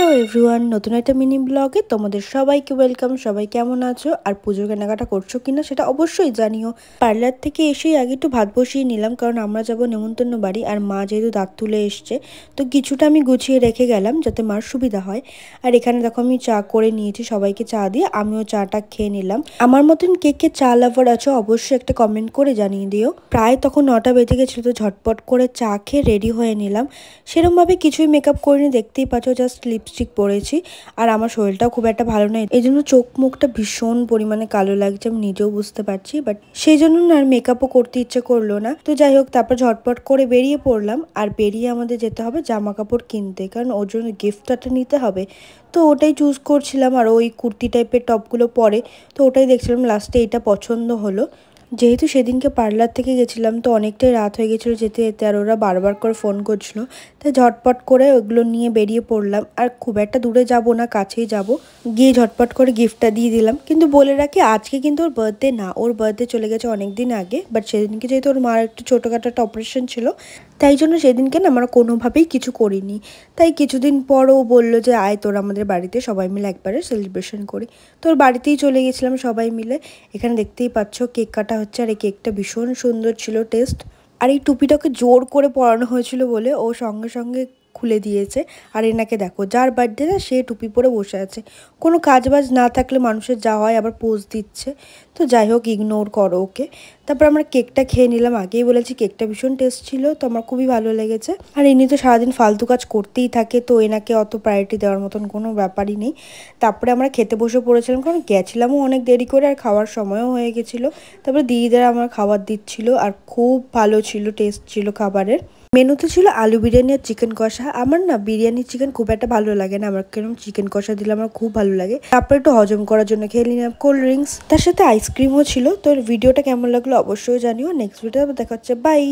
Hello everyone, নতুন একটা mini ব্লগে তোমাদের সবাইকে ওয়েলকাম। সবাই কেমন আছো আর পুজোর কেনাকাটা করছো কিনা সেটা অবশ্যই জানিও। পার্লার থেকে এসেই আগে একটু ভাত বসিয়ে নিলাম, কারণ আমরা যাব নেমন্তন্ন বাড়ি আর মা যেহেতু দাঁত তুলে এসছে, তো কিছুটা আমি গুছিয়ে রেখে গেলাম যাতে মার সুবিধা হয়। আর এখানে দেখো আমি চা করে নিয়েছি, সবাইকে চা দিয়ে আমিও চাটা খেয়ে নিলাম। আমার মতন কে কে চা লাভার আছো অবশ্যই একটা কমেন্ট করে জানিয়ে দিও। প্রায় তখন 9টা বেজে গেছিলো, তো ঝটপট করে চা খেয়ে রেডি হয়ে নিলাম। সেরকমভাবে কিছুই মেকআপ করিনি, দেখতেই পাচ্ছ জাস্ট লিপস্টিক পরেছি। আর আমার শরীরটাও খুব একটা ভালো নয়, এই জন্য চোখ মুখটা ভীষণ পরিমাণে কালো লাগছে, আমি নিজেও বুঝতে পারছি। বাট সেই জন্য না আর মেকআপও করতে ইচ্ছে করলো না। তো যাই হোক, তারপর ঝটপট করে বেরিয়ে পড়লাম। আর বেরিয়ে আমাদের যেতে হবে জামা কাপড় কিনতে, কারণ ওর জন্য গিফটটা নিতে হবে। তো ওটাই চুজ করছিলাম, আর ওই কুর্তি টাইপের টপগুলো পরে তো ওটাই দেখছিলাম। লাস্টে এটা পছন্দ হলো। যেহেতু সেদিনকে পার্লার থেকে গেছিলাম, তো অনেকটাই রাত হয়ে গেছিলো যেতে যেতে, আর ওরা বারবার করে ফোন করছিল, তাই ঝটপট করে ওগুলো নিয়ে বেরিয়ে পড়লাম। আর খুব একটা দূরে যাব না, কাছেই যাব। গিয়ে ঝটপট করে গিফটটা দিয়ে দিলাম। কিন্তু বলে রাখি, আজকে কিন্তু ওর বার্থডে না, ওর বার্থডে চলে গেছে অনেক দিন আগে। বাট সেদিনকে যেহেতু ওর মার একটু ছোটোখাটো একটা অপারেশন ছিল, তাই জন্য সেদিনকে না আমরা কোনোভাবেই কিছু করিনি। তাই কিছুদিন পরও বললো যে আয় তোর আমাদের বাড়িতে সবাই মিলে একবারে সেলিব্রেশন করি। তোর বাড়িতেই চলে গেছিলাম সবাই মিলে। এখানে দেখতেই পাচ্ছ কেক কাটা হচ্ছে, আর এই কেকটা ভীষণ সুন্দর ছিল টেস্ট। আর এই টুপিটাকে জোর করে পরানো হয়েছিল বলে ও সঙ্গে সঙ্গে খুলে দিয়েছে। আর এনাকে দেখো, যার বার্থডে না সে টুপি পরে বসে আছে। কোনো কাজ বাজ না থাকলে মানুষের যা হয়, আবার পোজ দিচ্ছে। তো যাই হোক, ইগনোর করো ওকে। তারপর আমরা কেকটা খেয়ে নিলাম। আগেই বলেছি কেকটা ভীষণ টেস্ট ছিল, তো আমার খুবই ভালো লেগেছে। আর ইনি তো সারাদিন ফালতু কাজ করতেই থাকে, তো এনাকে অত প্রায়োরিটি দেওয়ার মতন কোনো ব্যাপারই নেই। তারপরে আমরা খেতে বসে পড়েছিলাম, কারণ গেছিলামও অনেক দেরি করে আর খাওয়ার সময়ও হয়ে গেছিলো। তারপরে দিদিরা আমার খাবার দিচ্ছিল, আর খুব ভালো ছিল, টেস্ট ছিল খাবারের। মেনুতে ছিল আলু বিরিয়ানি আর চিকেন কষা। আমার না বিরিয়ানি চিকেন খুব একটা ভালো লাগে না, আমার কেন চিকেন কষা দিলে আমার খুব ভালো লাগে। তারপরে একটু হজম করার জন্য খেয়ে নিলাম কোল্ড ড্রিঙ্কস, তার সাথে আইসক্রিমও ছিল। তো ভিডিওটা কেমন লাগলো অবশ্যই জানিও। নেক্সট ভিডিও দেখা হচ্ছে, বাই।